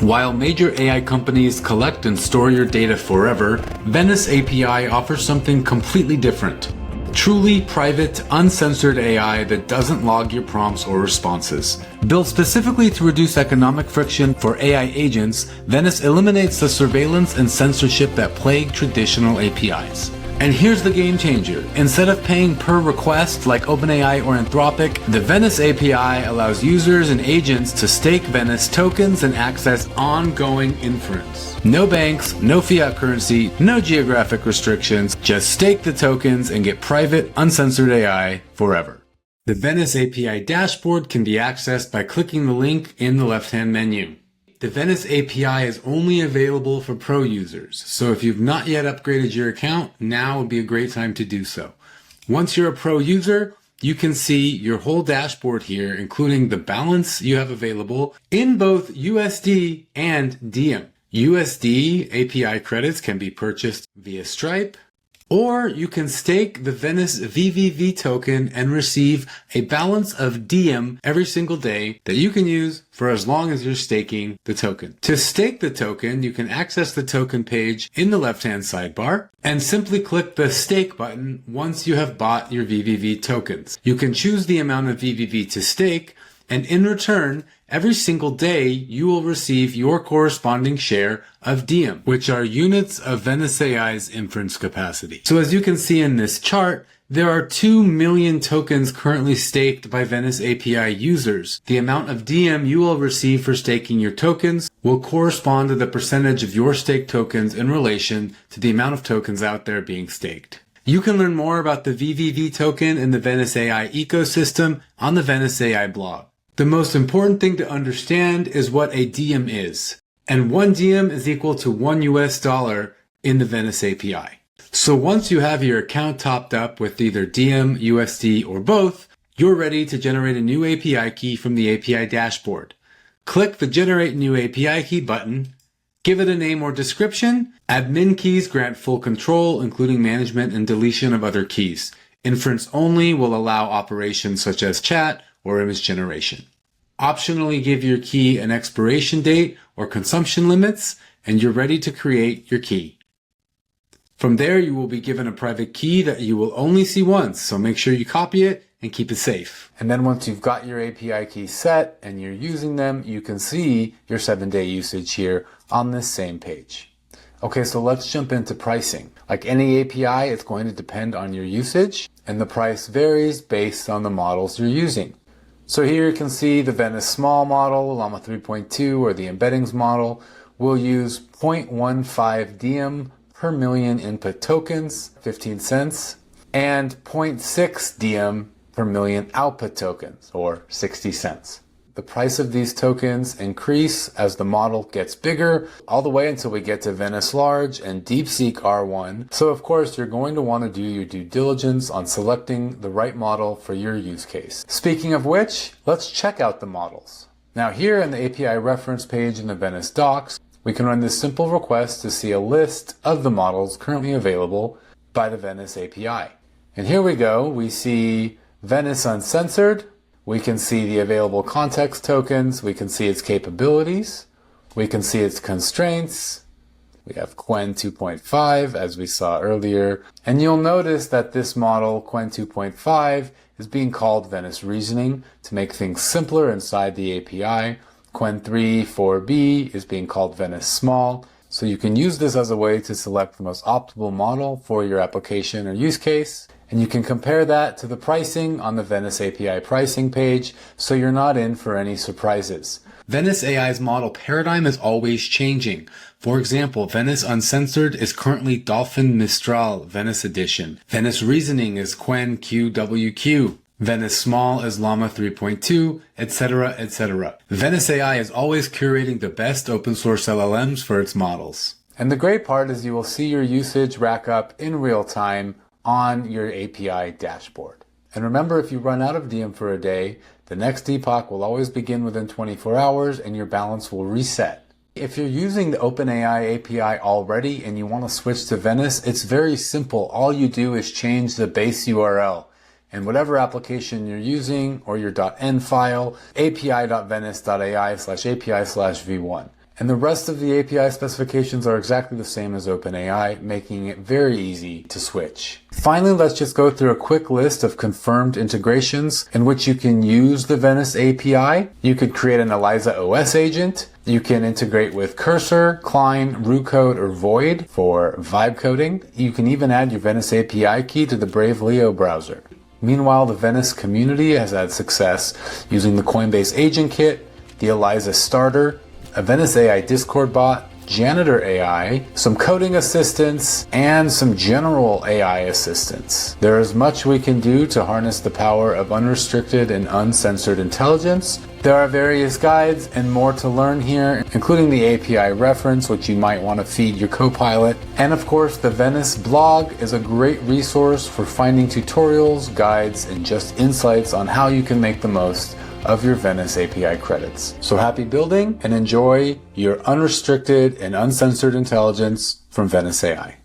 While major AI companies collect and store your data forever, Venice API offers something completely different. Truly private, uncensored AI that doesn't log your prompts or responses. Built specifically to reduce economic friction for AI agents, Venice eliminates the surveillance and censorship that plague traditional APIs. And here's the game changer. Instead of paying per request like OpenAI or Anthropic, the Venice API allows users and agents to stake Venice tokens and access ongoing inference. No banks, no fiat currency, no geographic restrictions, just stake the tokens and get private, uncensored AI forever. The Venice API dashboard can be accessed by clicking the link in the left-hand menu. The Venice API is only available for pro users, so if you've not yet upgraded your account, now would be a great time to do so. Once you're a pro user, you can see your whole dashboard here, including the balance you have available in both USD and Diem. USD API credits can be purchased via Stripe, or you can stake the Venice VVV token and receive a balance of Diem every single day that you can use for as long as you're staking the token. To stake the token, you can access the token page in the left-hand sidebar and simply click the stake button once you have bought your VVV tokens. You can choose the amount of VVV to stake, and in return, every single day, you will receive your corresponding share of Diem, which are units of Venice AI's inference capacity. So as you can see in this chart, there are 2 million tokens currently staked by Venice API users. The amount of Diem you will receive for staking your tokens will correspond to the percentage of your staked tokens in relation to the amount of tokens out there being staked. You can learn more about the VVV token in the Venice AI ecosystem on the Venice AI blog. The most important thing to understand is what a Diem is. And 1 Diem is equal to $1 in the Venice API. So once you have your account topped up with either Diem, USD, or both, you're ready to generate a new API key from the API dashboard. Click the Generate New API Key button, give it a name or description. Admin keys grant full control, including management and deletion of other keys. Inference only will allow operations such as chat or image generation. Optionally give your key an expiration date or consumption limits, and you're ready to create your key. From there, you will be given a private key that you will only see once, so make sure you copy it and keep it safe. And then once you've got your API keys set and you're using them, you can see your 7-day usage here on this same page. Okay, so let's jump into pricing. Like any API, it's going to depend on your usage, and the price varies based on the models you're using. So here you can see the Venice Small model, Llama 3.2, or the embeddings model will use 0.15 Diem per million input tokens, 15 cents, and 0.6 Diem per million output tokens, or 60 cents. The price of these tokens increase as the model gets bigger, all the way until we get to Venice Large and DeepSeek R1. So of course, you're going to want to do your due diligence on selecting the right model for your use case. Speaking of which, let's check out the models. Now here in the API reference page in the Venice docs, we can run this simple request to see a list of the models currently available by the Venice API. And here we go, we see Venice Uncensored. We can see the available context tokens, we can see its capabilities, we can see its constraints. We have Qwen 2.5 as we saw earlier, and you'll notice that this model, Qwen 2.5, is being called Venice Reasoning to make things simpler inside the API. Qwen 3.4b is being called Venice Small, so you can use this as a way to select the most optimal model for your application or use case. And you can compare that to the pricing on the Venice API pricing page, so you're not in for any surprises. Venice AI's model paradigm is always changing. For example, Venice Uncensored is currently Dolphin Mistral Venice Edition. Venice Reasoning is Qwen QWQ. Venice Small is Llama 3.2, etc., etc. Venice AI is always curating the best open source LLMs for its models. And the great part is you will see your usage rack up in real time on your API dashboard. And remember, if you run out of Diem for a day, the next epoch will always begin within 24 hours and your balance will reset. If you're using the OpenAI API already and you want to switch to Venice, it's very simple. All you do is change the base URL. And whatever application you're using or your .env file, api.venice.ai/api/v1. And the rest of the API specifications are exactly the same as OpenAI, making it very easy to switch. Finally, let's just go through a quick list of confirmed integrations in which you can use the Venice API. You could create an Eliza OS agent. You can integrate with Cursor, Klein, Rucode, or Void for vibe coding. You can even add your Venice API key to the Brave Leo browser. Meanwhile, the Venice community has had success using the Coinbase Agent Kit, the Eliza Starter, a Venice AI Discord bot, Janitor AI, some coding assistance, and some general AI assistance. There is much we can do to harness the power of unrestricted and uncensored intelligence. There are various guides and more to learn here, including the API reference, which you might want to feed your Copilot. And of course, the Venice blog is a great resource for finding tutorials, guides, and just insights on how you can make the most of your Venice API credits. So happy building and enjoy your unrestricted and uncensored intelligence from Venice AI.